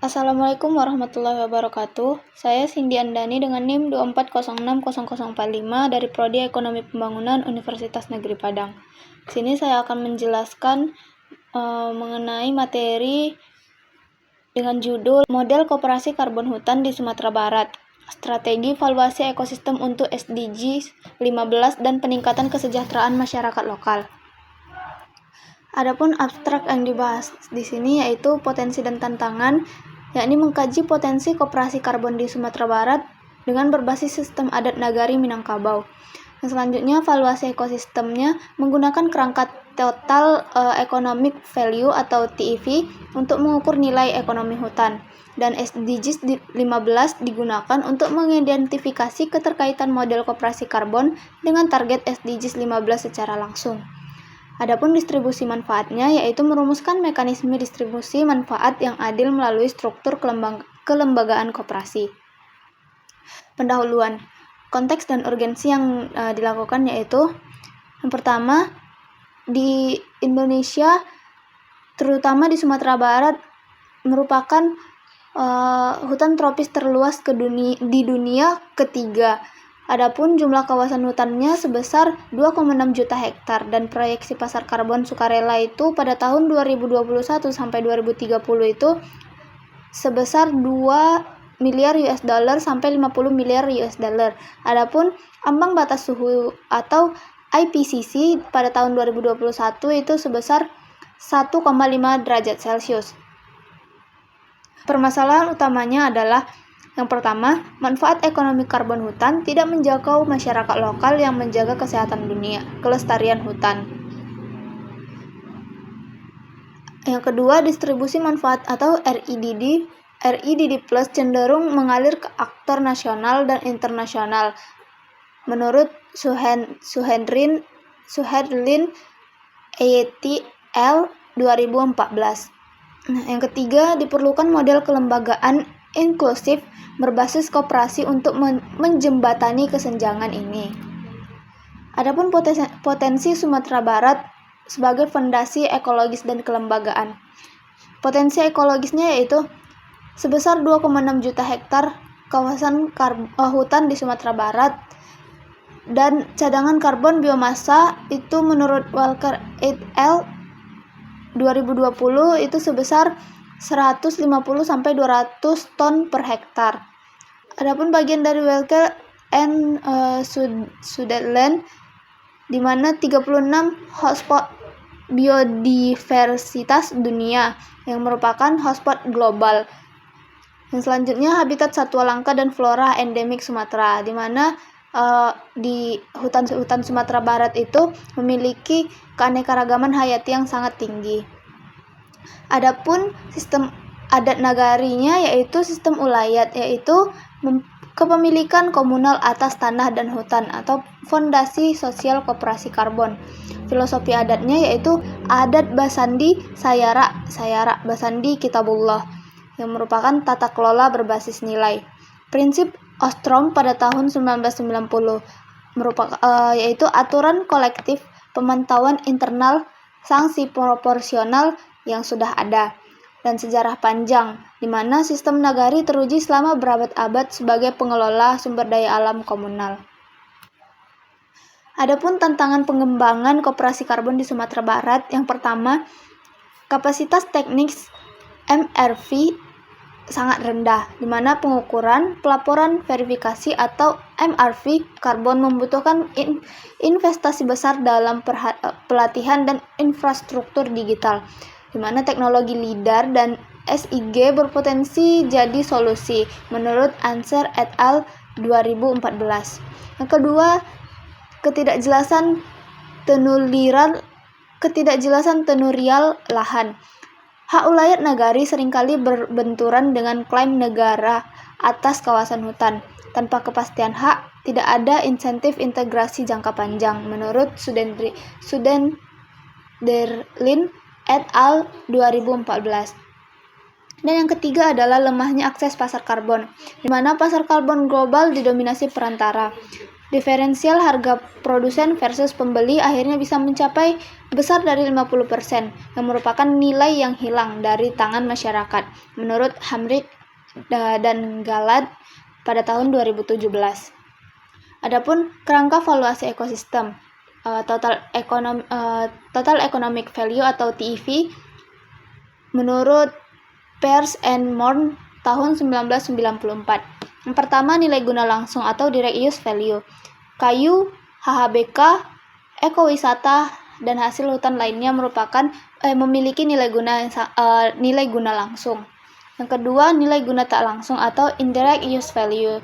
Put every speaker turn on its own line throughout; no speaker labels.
Assalamualaikum warahmatullahi wabarakatuh. Saya Cindy Andani dengan NIM 24060045 dari Prodi Ekonomi Pembangunan Universitas Negeri Padang. Di sini saya akan menjelaskan mengenai materi dengan judul Model Koperasi Karbon Hutan di Sumatera Barat, Strategi Valuasi Ekosistem untuk SDGs 15 dan Peningkatan Kesejahteraan Masyarakat Lokal. Adapun abstrak yang dibahas di sini yaitu potensi dan tantangan, yakni mengkaji potensi koperasi karbon di Sumatera Barat dengan berbasis sistem adat Nagari Minangkabau. Dan selanjutnya, valuasi ekosistemnya menggunakan kerangka Total Economic Value atau TEV untuk mengukur nilai ekonomi hutan. Dan SDGs 15 digunakan untuk mengidentifikasi keterkaitan model koperasi karbon dengan target SDGs 15 secara langsung. Adapun distribusi manfaatnya yaitu merumuskan mekanisme distribusi manfaat yang adil melalui struktur kelembagaan koperasi. Pendahuluan, konteks dan urgensi yang dilakukan yaitu yang pertama, di Indonesia terutama di Sumatera Barat merupakan hutan tropis terluas di dunia ketiga. Adapun jumlah kawasan hutannya sebesar 2,6 juta hektar dan proyeksi pasar karbon sukarela itu pada tahun 2021 sampai 2030 itu sebesar 2 miliar US dollar sampai 50 miliar US dollar. Adapun ambang batas suhu atau IPCC pada tahun 2021 itu sebesar 1,5 derajat Celcius. Permasalahan utamanya adalah yang pertama, manfaat ekonomi karbon hutan tidak menjangkau masyarakat lokal yang menjaga kesehatan dunia, kelestarian hutan. Yang kedua, distribusi manfaat atau REDD Plus cenderung mengalir ke aktor nasional dan internasional. Menurut Suherlin et.al. 2014. Yang ketiga, diperlukan model kelembagaan inklusif berbasis koperasi untuk menjembatani kesenjangan ini. Adapun potensi Sumatera Barat sebagai fondasi ekologis dan kelembagaan. Potensi ekologisnya yaitu sebesar 2,6 juta hektar kawasan hutan di Sumatera Barat dan cadangan karbon biomasa itu menurut Walker et al. 2020 itu sebesar 150 sampai 200 ton per hektar. Adapun bagian dari Walker and Sutherland di mana 36 hotspot biodiversitas dunia yang merupakan hotspot global. Yang selanjutnya habitat satwa langka dan flora endemik Sumatera, di mana di hutan Sumatera Barat itu memiliki keanekaragaman hayati yang sangat tinggi. Adapun sistem adat nagarinya yaitu sistem ulayat, yaitu kepemilikan komunal atas tanah dan hutan atau fondasi sosial koperasi karbon. Filosofi adatnya yaitu adat Basandi Sayara Basandi Kitabullah yang merupakan tata kelola berbasis nilai. Prinsip Ostrom pada tahun 1990 merupakan yaitu aturan kolektif pemantauan internal sanksi proporsional yang sudah ada dan sejarah panjang di mana sistem nagari teruji selama berabad-abad sebagai pengelola sumber daya alam komunal. Adapun tantangan pengembangan koperasi karbon di Sumatera Barat, yang pertama, kapasitas teknis MRV sangat rendah, di mana pengukuran, pelaporan, verifikasi atau MRV karbon membutuhkan investasi besar dalam pelatihan dan infrastruktur digital, di mana teknologi LIDAR dan SIG berpotensi jadi solusi, menurut Answer et al. 2014. Yang kedua, ketidakjelasan tenurial lahan. Hak ulayat nagari seringkali berbenturan dengan klaim negara atas kawasan hutan. Tanpa kepastian hak, tidak ada insentif integrasi jangka panjang, menurut Sudenderlin et al. 2014. Dan yang ketiga adalah lemahnya akses pasar karbon, di mana pasar karbon global didominasi perantara. Diferensial harga produsen versus pembeli akhirnya bisa mencapai besar dari 50%, yang merupakan nilai yang hilang dari tangan masyarakat, menurut Hamrick dan Galad pada tahun 2017. Adapun kerangka valuasi ekosistem, total economic value atau TEV, menurut Peirce and Morn tahun 1994. Yang pertama, nilai guna langsung atau direct use value. Kayu, HHBK, ekowisata, dan hasil hutan lainnya memiliki nilai guna langsung. Yang kedua, nilai guna tak langsung atau indirect use value,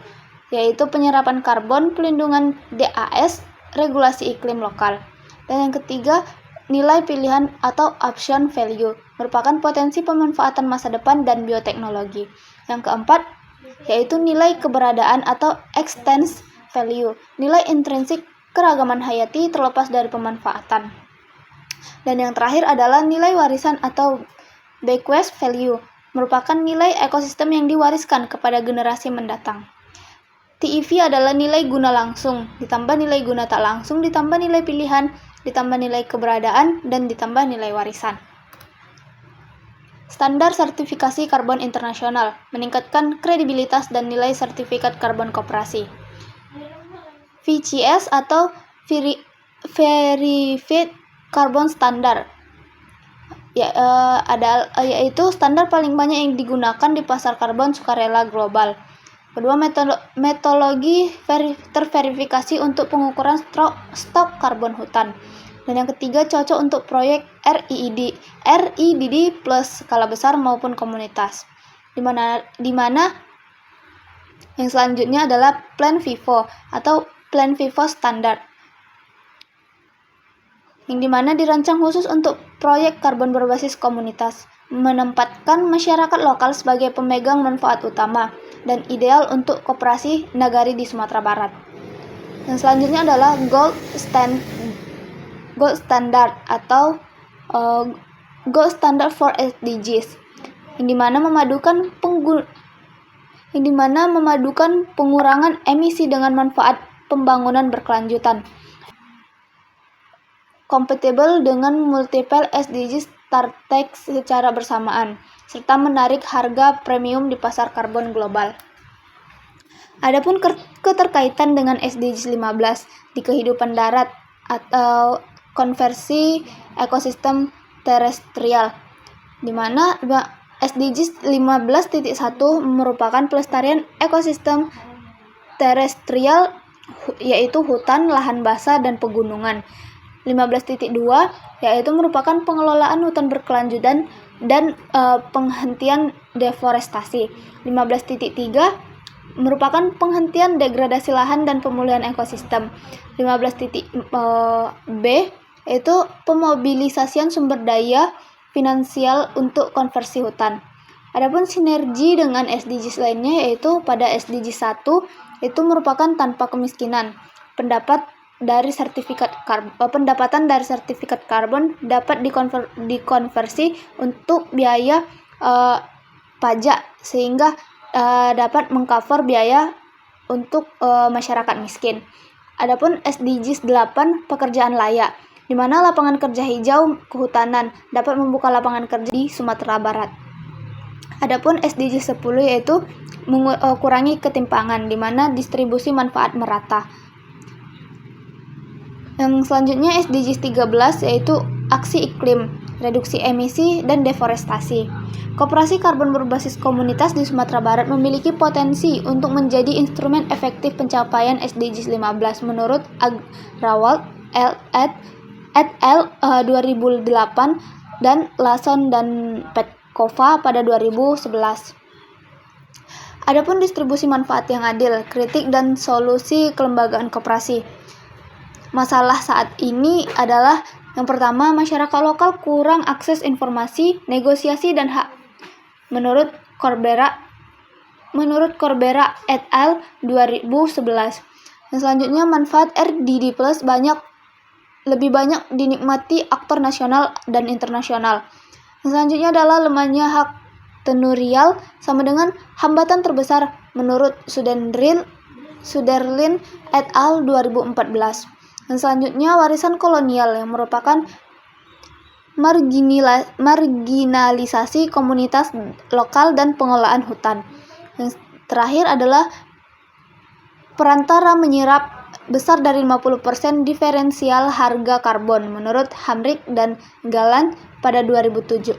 yaitu penyerapan karbon, pelindungan DAS, regulasi iklim lokal. Dan yang ketiga, nilai pilihan atau option value, merupakan potensi pemanfaatan masa depan dan bioteknologi. Yang keempat, yaitu nilai keberadaan atau extents value, nilai intrinsik keragaman hayati terlepas dari pemanfaatan. Dan yang terakhir adalah nilai warisan atau bequest value, merupakan nilai ekosistem yang diwariskan kepada generasi mendatang. TEV adalah nilai guna langsung, ditambah nilai guna tak langsung, ditambah nilai pilihan, ditambah nilai keberadaan, dan ditambah nilai warisan. Standar sertifikasi karbon internasional meningkatkan kredibilitas dan nilai sertifikat karbon koperasi. VCS atau Verified Carbon Standard, yaitu standar paling banyak yang digunakan di pasar karbon sukarela global. Kedua, metodologi terverifikasi untuk pengukuran stok karbon hutan. Dan yang ketiga, cocok untuk proyek RIDD plus skala besar maupun komunitas. Di mana yang selanjutnya adalah Plan Vivo atau Plan Vivo Standard, yang dimana dirancang khusus untuk proyek karbon berbasis komunitas, menempatkan masyarakat lokal sebagai pemegang manfaat utama, dan ideal untuk koperasi nagari di Sumatera Barat. Yang selanjutnya adalah Gold Standard atau Gold Standard for SDGs, yang dimana memadukan pengurangan emisi dengan manfaat pembangunan berkelanjutan, kompatibel dengan multiple SDGs target secara bersamaan, serta menarik harga premium di pasar karbon global. Adapun keterkaitan dengan SDGs 15 di kehidupan darat atau konversi ekosistem terestrial, di mana SDGs 15.1 merupakan pelestarian ekosistem terestrial, yaitu hutan, lahan basah, dan pegunungan. 15.2 yaitu merupakan pengelolaan hutan berkelanjutan dan penghentian deforestasi. 15.3 merupakan penghentian degradasi lahan dan pemulihan ekosistem. 15.b yaitu pemobilisasian sumber daya finansial untuk konversi hutan. Adapun sinergi dengan SDGs lainnya, yaitu pada SDGs 1 itu merupakan tanpa kemiskinan. Pendapatan dari sertifikat karbon dapat dikonversi untuk biaya pajak, sehingga dapat mengcover biaya untuk masyarakat miskin. Adapun SDGs 8 pekerjaan layak, di mana lapangan kerja hijau kehutanan dapat membuka lapangan kerja di Sumatera Barat. Adapun SDGs 10 yaitu kurangi ketimpangan, di mana distribusi manfaat merata. Yang selanjutnya SDGs 13 yaitu aksi iklim, reduksi emisi, dan deforestasi. Koperasi karbon berbasis komunitas di Sumatera Barat memiliki potensi untuk menjadi instrumen efektif pencapaian SDGs 15 menurut Agrawal et al. 2008 dan Lason dan Petkova pada 2011. Adapun distribusi manfaat yang adil, kritik dan solusi kelembagaan koperasi. Masalah saat ini adalah yang pertama, masyarakat lokal kurang akses informasi, negosiasi, dan hak. Menurut Corbera et al. 2011. Yang selanjutnya, manfaat RDD Plus lebih banyak dinikmati aktor nasional dan internasional. Yang selanjutnya adalah lemahnya hak tenurial sama dengan hambatan terbesar menurut Suderlin et al. 2014. Dan selanjutnya warisan kolonial yang merupakan marginalisasi komunitas lokal dan pengelolaan hutan. Yang terakhir adalah perantara menyerap besar dari 50% diferensial harga karbon menurut Hamrick dan Galland pada 2017.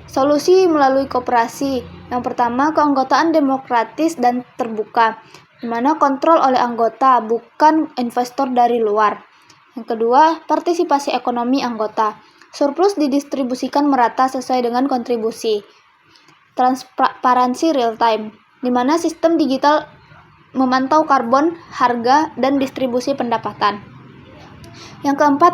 Solusi melalui koperasi. Yang pertama, keanggotaan demokratis dan terbuka, di mana kontrol oleh anggota, bukan investor dari luar. Yang kedua, partisipasi ekonomi anggota. Surplus didistribusikan merata sesuai dengan kontribusi. Transparansi real time, di mana sistem digital memantau karbon, harga, dan distribusi pendapatan. Yang keempat,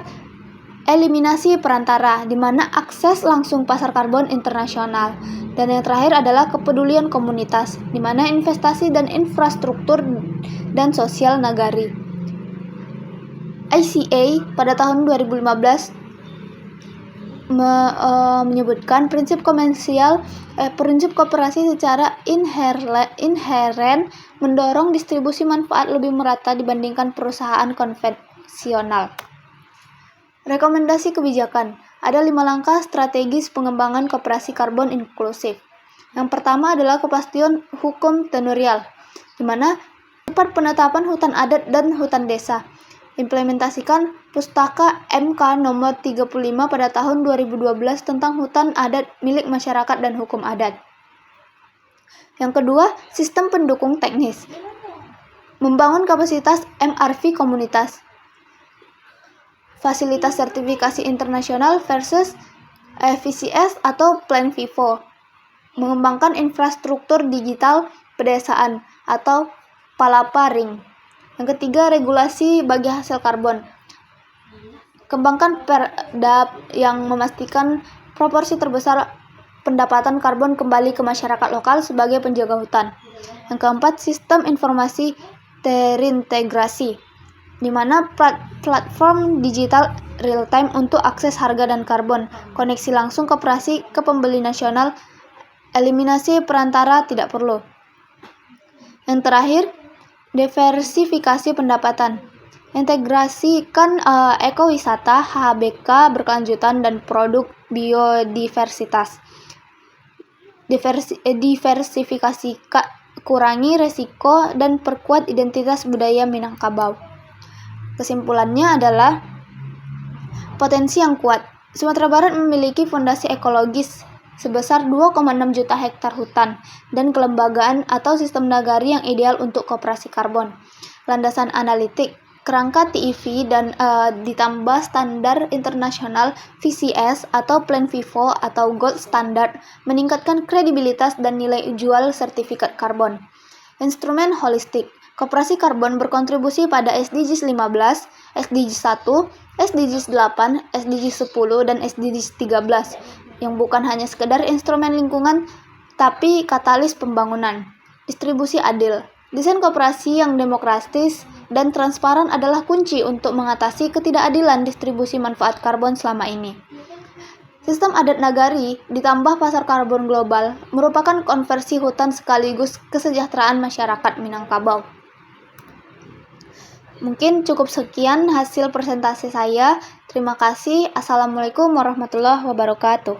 eliminasi perantara, di mana akses langsung pasar karbon internasional. Dan yang terakhir adalah kepedulian komunitas, di mana investasi dan infrastruktur dan sosial nagari. ICA pada tahun 2015 menyebutkan prinsip koperasi secara inheren mendorong distribusi manfaat lebih merata dibandingkan perusahaan konvensional. Rekomendasi kebijakan. Ada 5 langkah strategis pengembangan koperasi karbon inklusif. Yang pertama adalah kepastian hukum tenurial, di mana penetapan hutan adat dan hutan desa. Implementasikan Pustaka MK nomor 35 pada tahun 2012 tentang hutan adat milik masyarakat dan hukum adat. Yang kedua, sistem pendukung teknis. Membangun kapasitas MRV komunitas. Fasilitas sertifikasi internasional versus FCS atau Plan Vivo. Mengembangkan infrastruktur digital pedesaan atau Palapa Ring. Yang ketiga, regulasi bagi hasil karbon. Kembangkan perda yang memastikan proporsi terbesar pendapatan karbon kembali ke masyarakat lokal sebagai penjaga hutan. Yang keempat, sistem informasi terintegrasi, di mana platform digital real time untuk akses harga dan karbon, koneksi langsung koperasi ke pembeli nasional, eliminasi perantara tidak perlu. Yang terakhir, diversifikasi pendapatan. Integrasikan ekowisata, HBK berkelanjutan dan produk biodiversitas. Diversifikasi, kurangi resiko dan perkuat identitas budaya Minangkabau. Kesimpulannya adalah potensi yang kuat. Sumatera Barat memiliki fondasi ekologis sebesar 2,6 juta hektar hutan dan kelembagaan atau sistem nagari yang ideal untuk koperasi karbon. Landasan analitik, kerangka TEV dan ditambah standar internasional VCS atau Plan Vivo atau Gold Standard meningkatkan kredibilitas dan nilai jual sertifikat karbon. Instrumen holistik. Koperasi karbon berkontribusi pada SDGs 15, SDGs 1, SDGs 8, SDGs 10, dan SDGs 13 yang bukan hanya sekedar instrumen lingkungan tapi katalis pembangunan. Distribusi adil. Desain koperasi yang demokratis dan transparan adalah kunci untuk mengatasi ketidakadilan distribusi manfaat karbon selama ini. Sistem adat nagari ditambah pasar karbon global merupakan konversi hutan sekaligus kesejahteraan masyarakat Minangkabau. Mungkin cukup sekian hasil presentasi saya. Terima kasih. Assalamualaikum warahmatullahi wabarakatuh.